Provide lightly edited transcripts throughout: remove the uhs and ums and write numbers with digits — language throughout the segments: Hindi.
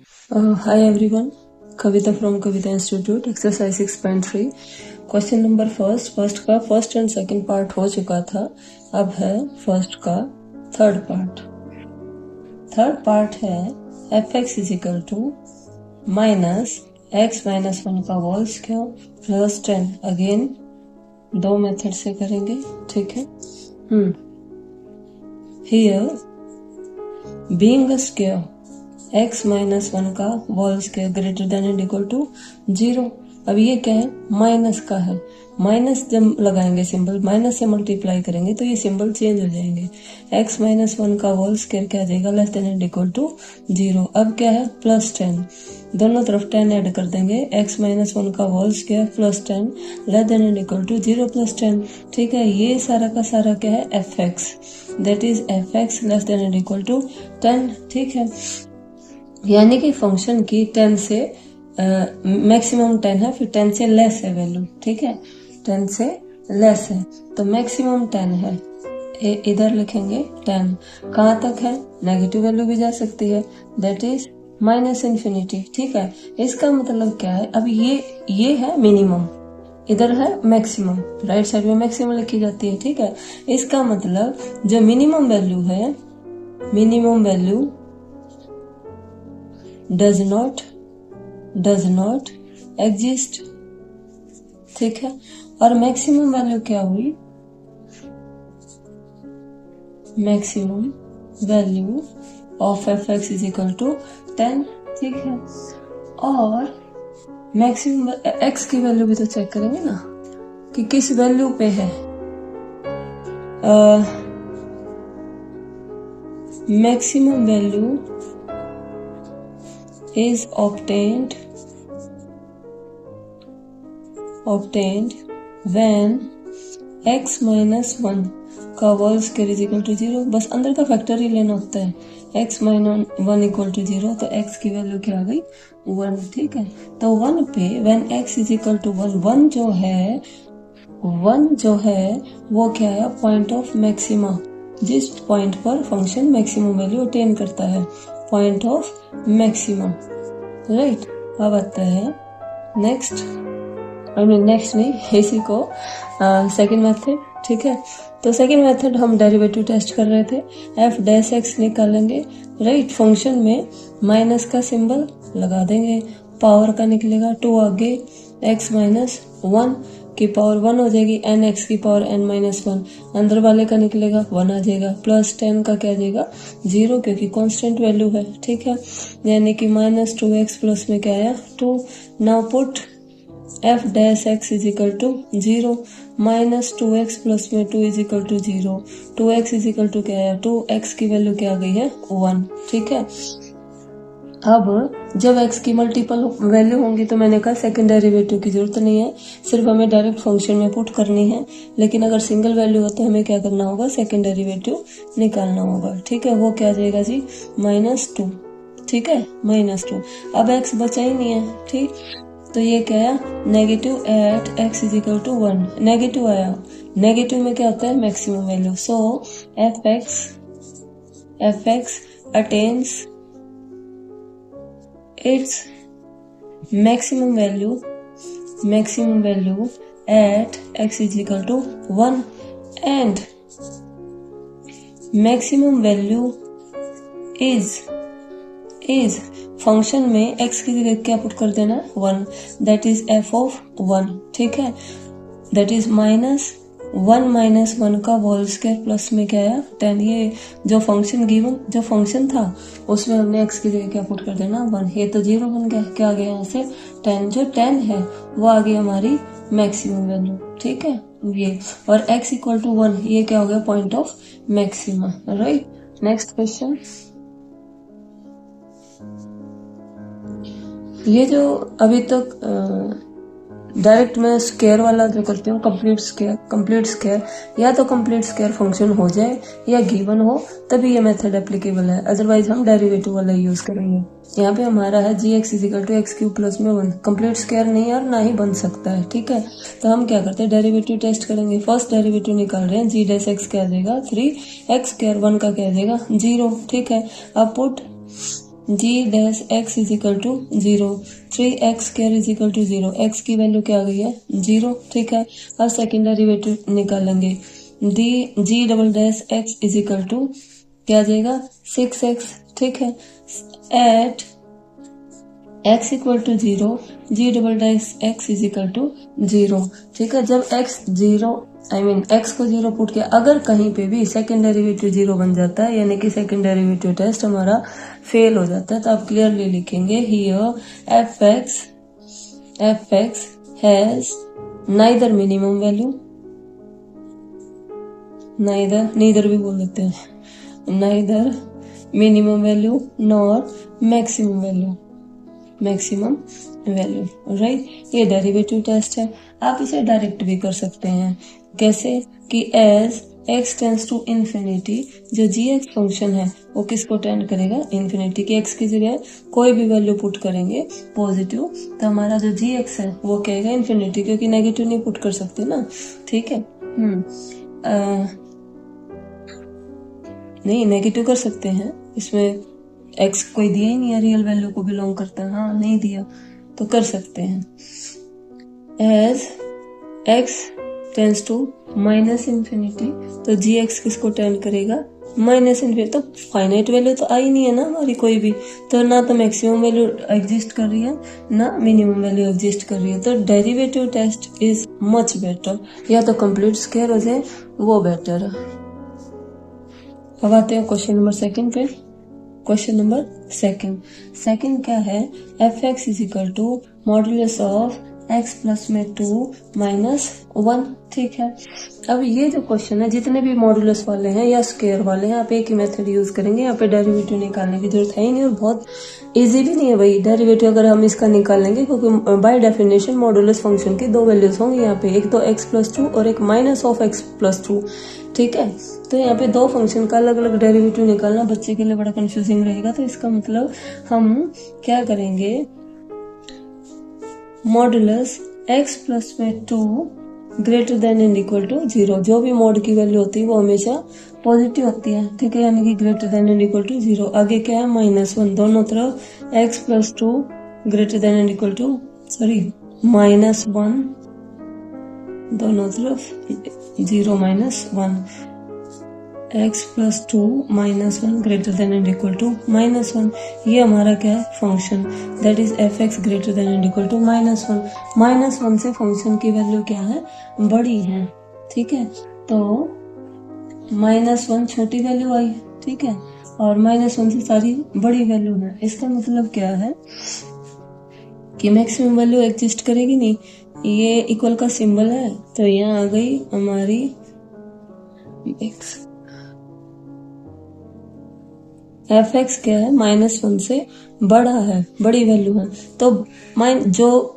Hi everyone, Kavita from Kavita Institute, exercise 6.3. Question number first का फर्स्ट एंड सेकंड पार्ट हो चुका था, अब है फर्स्ट का थर्ड पार्ट। थर्ड पार्ट है fx is equal to minus x minus 1 का होल स्क्वायर प्लस 10। अगेन दो मेथड से करेंगे, ठीक है। Here being a square x minus 1 का whole square greater than and equal to 0। अब ये क्या है, माइनस का है। माइनस जब लगाएंगे सिंबल, माइनस से मल्टीप्लाई करेंगे तो ये सिंबल चेंज हो जाएंगे। x माइनस 1 का होल स्क्वायर क्या आ जाएगा, less than and equal to 0। अब क्या है, प्लस 10, दोनों तरफ 10 ऐड कर देंगे। x माइनस 1 का whole square plus 10 less than and equal to 0 plus 10, ठीक है। ये सारा का सारा क्या है, fx, that is fx less than and equal to 10, ठीक है। यानी कि फंक्शन की 10 से मैक्सिमम 10 है, फिर 10 से लेस है वैल्यू, ठीक है। 10 से लेस है तो मैक्सिमम 10 है, इधर लिखेंगे 10। कहाँ तक है, नेगेटिव वैल्यू भी जा सकती है, दैट इज माइनस इन्फिनिटी, ठीक है। इसका मतलब क्या है, अब ये है मिनिमम, इधर है मैक्सिमम, राइट साइड में मैक्सिमम लिखी जाती है, ठीक है। इसका मतलब जो मिनिमम वैल्यू है, minimum value does not exist, ठीक है। और मैक्सिमम वैल्यू क्या हुई, maximum value of fx is equal to 10, ठीक है। और मैक्सिमम x की वैल्यू भी तो चेक करेंगे ना कि किस वैल्यू पे है। Maximum value is obtained when x minus 1 का whole square is equal to 0। बस अंदर का फैक्टर ही लेना होता है। x माइनस 1 इक्वल टू 0, तो x की वैल्यू क्या आ गई, 1, ठीक है। तो 1 पे when x is equal to 1, 1 जो है वो क्या है, पॉइंट ऑफ मैक्सिमा, जिस पॉइंट पर फंक्शन मैक्सिमम वैल्यू अटेन करता है, पॉइंट ऑफ मैक्सिमम, राइट। अब आता है नेक्स्ट, नेक्स्ट नहीं, इसी को सेकंड मेथड, ठीक है। तो सेकंड मेथड हम डेरिवेटिव टेस्ट कर रहे थे, f डैश x निकालेंगे, राइट। फंक्शन में माइनस का सिंबल लगा देंगे, पावर का निकलेगा 2 आगे, x माइनस 1 की पावर 1 हो जाएगी, n x की पावर n माइनस 1, अंदर वाले का निकलेगा 1 आ जाएगा, प्लस 10 का क्या आ जाएगा 0, क्योंकि कांस्टेंट वैल्यू है, ठीक है। यानी कि माइनस 2x प्लस में क्या आया 2। Now put f dash x is equal to 0, minus 2x plus में 2 is equal to 0, 2x is equal to क्या आया 2, x की वैल्यू क्या आ गई है 1, ठीक है। अब जब x की मल्टीपल वैल्यू होंगी तो मैंने कहा सेकंड डेरिवेटिव की जरूरत नहीं है, सिर्फ हमें डायरेक्ट फंक्शन में पुट करनी है। लेकिन अगर सिंगल वैल्यू हो तो हमें क्या करना होगा, सेकंड डेरिवेटिव निकालना होगा, ठीक है। वो क्या आ जाएगा जी, -2, ठीक है, -2। अब x बचा ही नहीं है, ठीक। तो ये क्या आया, negative at x is equal to 1, negative आया। नेगेटिव में क्या होता है, maximum value. So fx attains its maximum value at x is equal to 1, and maximum value is function में x की जगह क्या पुट कर देना, 1, दैट इज f ऑफ 1, ठीक है। दैट इज -1 माइनस 1 का होल स्क्वायर प्लस में क्या आया 10। ये जो फंक्शन गिवन, जो फंक्शन था उसमें हमने x की जगह क्या पुट कर देना 1, ये तो 0 बन गया, क्या आ गया यहाँ से 10। जो 10 है वो आ गई हमारी मैक्सिमम वैल्यू, ठीक है ये। और x इक्वल टू 1, ये क्या हो गया, point of maxima, right. Next question, ये जो अभी तक डायरेक्ट मैं स्क्वायर वाला जो करती हूँ, कंप्लीट स्क्वायर, या तो कंप्लीट स्क्वायर फंक्शन हो जाए या गिवन हो तभी ये मेथड एप्लीकेबल है, अदरवाइज हम डेरिवेटिव वाला यूज करेंगे। यहाँ पे हमारा है gx is equal to x cube plus में 1, कंप्लीट स्क्वायर नहीं और ना ही बन सकता है, ठीक है। तो हम क्या करते हैं, डेरिवेटिव टेस्ट करेंगे। फर्स्ट डेरिवेटिव निकाल रहे हैं, g डैश एक्स क्या आ जाएगा 3x स्क्वायर, 1 का क्या आ जाएगा 0, ठीक है। अब put g dash x is equal to 0, 3x square is equal to 0, x की वैल्यू क्या आ गई है 0, ठीक है। अब सेकेंड डेरिवेटिव निकालेंगे, g double dash x is equal to क्या आ जाएगा 6x, ठीक है। At x equal to 0, g double dash x is equal to 0, ठीक है। जब x 0 x को 0 पुट किया, अगर कहीं पे भी सेकेंड डेरिवेटिव 0 बन जाता है यानी कि सेकेंड डेरिवेटिव टेस्ट हमारा फेल हो जाता है, तो आप क्लियरली लिखेंगे here F x has neither minimum value, neither भी बोल देते हैं, neither minimum value nor maximum value, right. ये डेरिवेटिव टेस्ट है। आप इसे डायरेक्ट भी कर सकते हैं, कैसे कि as x tends to infinity, जो gx फंक्शन है वो किसको टेंड करेगा इन्फिनिटी की। x की जगह कोई भी वैल्यू पुट करेंगे पॉजिटिव, तो हमारा जो gx है वो कहेगा इन्फिनिटी, क्योंकि नेगेटिव नहीं पुट कर सकते ना, ठीक है। नहीं, नेगेटिव कर सकते हैं, इसमें x कोई दिया ही नहीं है, रियल वैल्यू को बिलोंग करता है, हाँ नहीं दिया तो कर सकते हैं। As x tends to minus infinity, तो gx किसको टेंड करेगा माइनस इन्फिनिटी, तो फाइनाइट वैल्यू तो आई नहीं है ना हमारी कोई भी, तो ना तो मैक्सिमम वैल्यू एग्जिस्ट कर रही है ना मिनिमम वैल्यू एग्जिस्ट कर रही है, तो derivative test is much better, या तो कंप्लीट स्क्वायर हो जाए वो बेटर है। अब आते हैं क्वेश्चन नंबर सेकंड पे। क्वेश्चन नंबर सेकंड क्या है, F x is equal to modulus of x plus में 2 माइनस 1, ठीक है। अब ये जो क्वेश्चन है, जितने भी मॉडुलस वाले हैं या स्क्वायर वाले हैं, आप एक ही मेथड यूज करेंगे, यहाँ पे डेरिवेटिव निकालने की जरूरत है ही नहीं, और बहुत इजी भी नहीं है भाई डेरिवेटिव अगर हम इसका निकालेंगे, क्योंकि बाय डेफिनेशन मॉडुलस फंक्शन की दो वैल्यूज होंगी यहाँ पे, एक तो x प्लस 2 और एक माइनस ऑफ x प्लस 2, ठीक है। तो यहाँ पे दो फंक्शन का अलग अलग डेरिवेटिव निकालना बच्चे के लिए बड़ा कंफ्यूजिंग रहेगा, तो इसका मतलब हम क्या करेंगे, मॉडुलस x प्लस में 2 greater than and equal to 0, जो भी मॉड की वैल्यू होती है वो हमेशा पॉजिटिव होती है, ठीक है, यानी कि greater than and equal to 0। आगे क्या है -1, दोनों तरफ x plus 2 greater than and equal to -1, दोनों तरफ 0 -1, x plus 2 -1 greater than and equal to -1, ये हमारा क्या है function, that is F x greater than and equal to -1 से फंक्शन की वैल्यू क्या है बड़ी है, ठीक है। तो -1 छोटी वैल्यू आई, ठीक है, और -1 से सारी बड़ी वैल्यू है, इसका मतलब क्या है कि मैक्सिमम वैल्यू एग्जिस्ट करेगी नहीं, ये इक्वल का सिंबल है, तो यहाँ आ गई हमारी x, एफ एक्स क्या है -1 से बड़ा है, बड़ी वैल्यू है, तो जो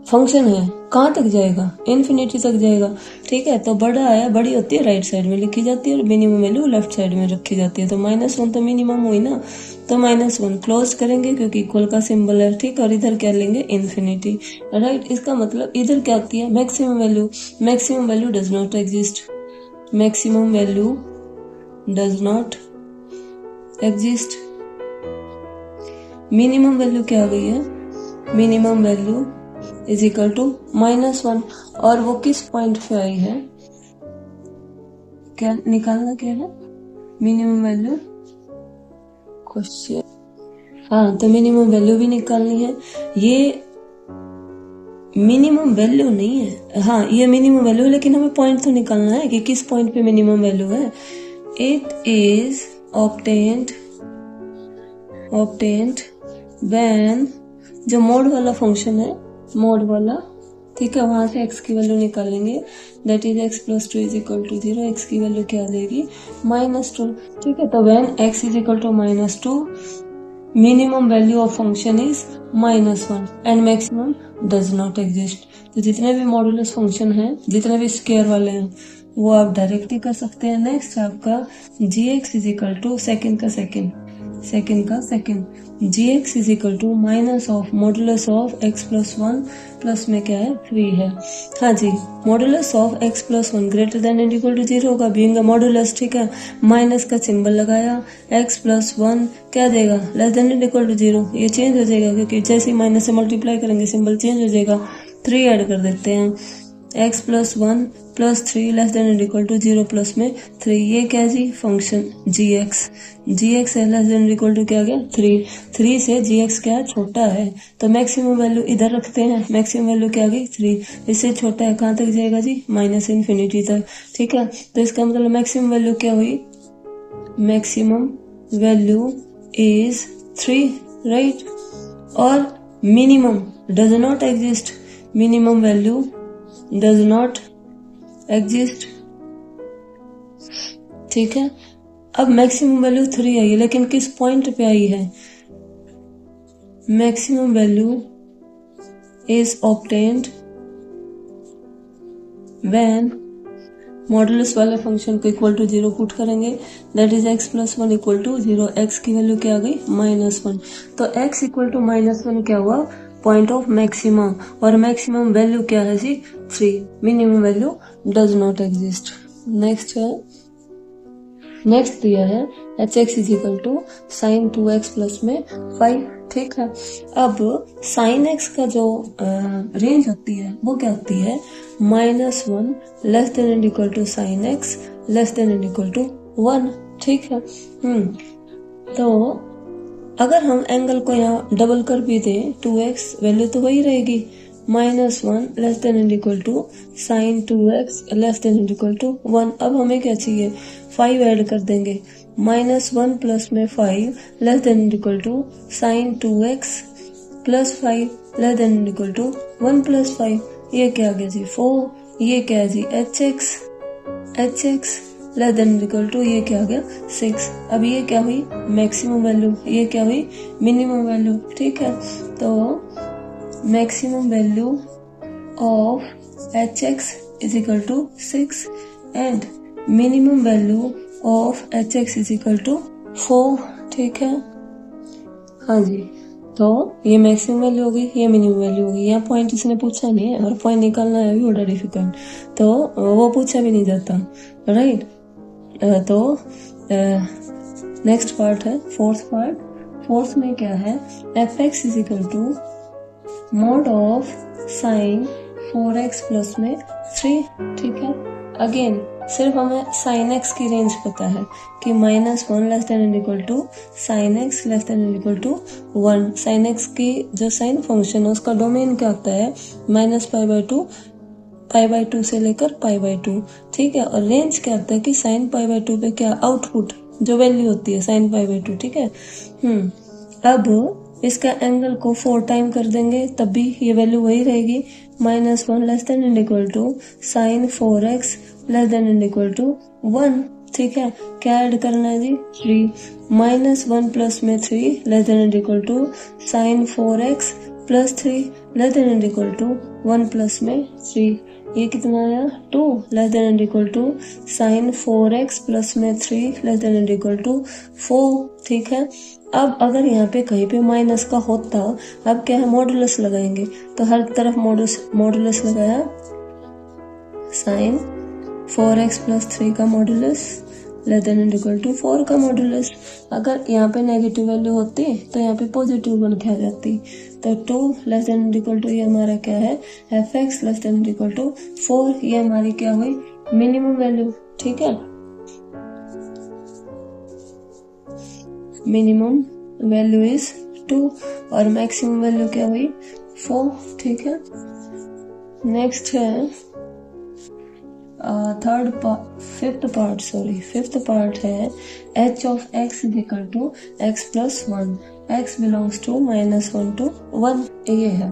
फंक्शन है कहाँ तक जाएगा, इन्फिनिटी तक जाएगा, ठीक है। तो बड़ा है, बड़ी होती है राइट साइड में लिखी जाती है और मिनिमम वैल्यू लेफ्ट साइड में रखी जाती है, तो -1 तो मिनिमम हुई ना, तो -1 क्लोज करेंगे क्योंकि इक्वल का सिंबल है, ठीक, और इधर क्या लेंगे इन्फिनिटी, राइट। इसका मतलब इधर क्या आती है maximum value does not exist, maximum value does not exist. Minimum value क्या आ गई है, minimum value is equal to -1, और वो किस पॉइंट पे आई है, क्या निकालना क्या है मिनिमम वैल्यू, क्वेश्चन, हाँ तो मिनिमम वैल्यू भी निकालनी है, ये मिनिमम वैल्यू नहीं है, हाँ ये मिनिमम वैल्यू है, लेकिन हमें पॉइंट तो निकालना है कि किस पॉइंट पे मिनिमम वैल्यू है। इट इज obtained when, जो मोड वाला फंक्शन है, मोड वाला, ठीक है, वहां से x की वैल्यू निकालेंगे, that is x plus 2 is equal to 0, x की वैल्यू क्या आ जाएगी -2, ठीक है। तो when x is equal to -2, minimum value of function is -1 and maximum does not exist. तो जितने भी मॉडुलस फंक्शन है, जितने भी स्क्वायर वाले हैं, वो आप डायरेक्ट ही कर सकते हैं। नेक्स्ट आपका gx is equal to second का सेकेंड, सेकेंड का second, g x is equal to minus of modulus of x plus one plus में क्या है 3 है। हाँ जी, modulus of x plus one greater than and equal to 0 होगा, बीइंग अ मॉडुलस, ठीक है, माइनस का सिंबल लगाया, एक्स प्लस वन क्या देगा less than and equal to 0, ये चेंज हो जाएगा क्योंकि जैसे ही माइनस से मल्टीप्लाई करेंगे सिंबल चेंज हो जाएगा। 3 ऐड कर देते हैं, x plus one plus 3 less than and equal to 0 plus में 3, ये क्या जी फंक्शन जी एक्स है less than and equal to क्या गया 3 से जी एक्स क्या छोटा है, तो मैक्सिमम वैल्यू इधर रखते हैं, मैक्सिमम वैल्यू क्या गई 3, इससे छोटा है कहाँ तक जाएगा जी माइनस इन्फिनिटी तक, ठीक है। तो इसका मतलब मैक्सिमम वैल्यू क्या हुई, मैक्सिमम वैल्यू इज 3, राइट। और minimum does not exist, minimum value does not exist, ठीक है। अब मैक्सिमम वैल्यू 3 आई है, लेकिन किस पॉइंट पे आई है, maximum value is obtained when modulus वाले फंक्शन को इक्वल टू 0 पुट करेंगे, that is x plus one equal to 0, x की वैल्यू क्या आ गई -1, तो एक्स इक्वल टू -1 क्या हुआ पॉइंट ऑफ मैक्सिमम, और मैक्सिमम वैल्यू क्या है जी 3, minimum value does not exist. Next दिया है H x is equal to sine 2x plus में 5, ठीक है। अब साइन एक्स का जो रेंज होती है वो क्या होती है -1 less than and equal to sine x less than and equal to 1, ठीक है। तो अगर हम एंगल को यहाँ डबल कर भी दें 2x वैल्यू तो वही रहेगी, -1 less than and equal to sine 2x less than and equal to 1। अब हमें क्या चाहिए 5 ऐड कर देंगे, -1 प्लस में 5 less than and equal to sine 2x plus 5 less than and equal to 1 plus 5, ये क्या आ गया जी 4, ये क्या है जी H x less than equal to ये क्या आ गया 6। अब ये क्या हुई मैक्सिमम वैल्यू, ये क्या हुई मिनिमम वैल्यू, ठीक है। तो maximum value of H x is equal to 6 and minimum value of H x is equal to 4, ठीक है। हाँ जी, तो ये मैक्सिमम वैल्यू हो गई, ये मिनिमम वैल्यू हो गई। यहाँ पॉइंट इसने पूछा नहीं है और पॉइंट निकालना है भी बड़ा डिफिकल्ट, तो वो पूछा भी नहीं जाता, राइट। तो नेक्स्ट पार्ट है फोर्थ में क्या है F x is equal to mode of sine 4x plus में 3, ठीक है। अगेन सिर्फ हमें साइन एक्स की रेंज पता है कि -1 less than and equal to sine x less than and equal to 1। Sine x की जो साइन फंक्शन है उसका डोमेन क्या होता है -π/2 से लेकर π/2, ठीक है। और रेंज क्या होता है कि साइन π/2 पे क्या आउटपुट जो वैल्यू होती है साइन π/2, ठीक है। अब इसका एंगल को 4 टाइम कर देंगे तब भी ये वैल्यू वही रहेगी, -1 less than and equal to sine 4x less than and equal to 1, ठीक है। क्या ऐड करना है जी 3, -1 प्लस में 3 less than and equal to sine 4x plus 3 less than and equal to 1 plus में 3, ये कितना आया 2 less than and equal to sine 4x plus में 3 less than and equal to 4, ठीक है। अब अगर यहाँ पे कहीं पे माइनस का होता, अब क्या है मॉडुलस लगाएंगे, तो हर तरफ मॉडुलस लगाया, साइन 4x प्लस 3 का modulus less than and equal to 4 का मॉडुलस। अगर यहाँ पे नेगेटिव वैल्यू होती तो यहाँ पे पॉजिटिव बन के आ जाती, तो 2 less than and equal to ये हमारा क्या है F x less than and equal to 4, ये हमारी क्या हुई मिनिमम वैल्यू, ठीक है। मिनिमम वैल्यू इज 2 और मैक्सिमम वैल्यू क्या हुई 4, ठीक है। नेक्स्ट है फिफ्थ पार्ट है h of x is equal to x plus 1, x belongs to -1 to 1, ये है।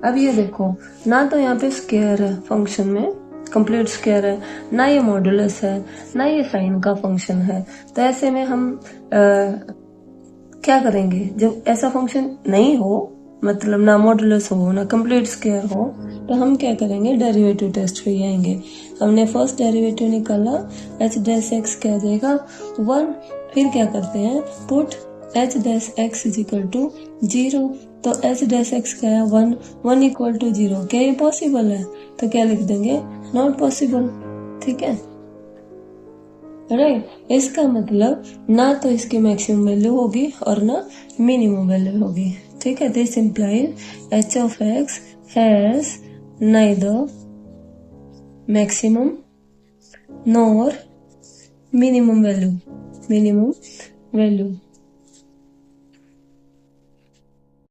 अब ये देखो ना तो यहाँ पे स्क्वायर है फंक्शन में, कंप्लीट स्क्वायर है, ना ये मॉडुलस है, ना ये साइन का फंक्शन है, तो ऐसे में हम क्या करेंगे जब ऐसा फंक्शन नहीं हो, मतलब ना मॉडुलस हो ना कंप्लीट स्क्वायर हो, तो हम क्या करेंगे डेरिवेटिव टेस्ट पे आएंगे। हमने फर्स्ट डेरिवेटिव निकाला h डैश x क्या देगा 1, फिर क्या करते हैं put H dash x is equal to 0, तो एच डैश एक्स क्या है 1, 1 इक्वल टू 0, क्या ये पॉसिबल है? तो क्या लिख देंगे, नॉट पॉसिबल। ठीक है, राइट। इसका मतलब ना तो इसकी मैक्सिमम वैल्यू होगी और ना मिनिमम वैल्यू होगी। ठीक है, this implies H of x has neither maximum nor minimum value,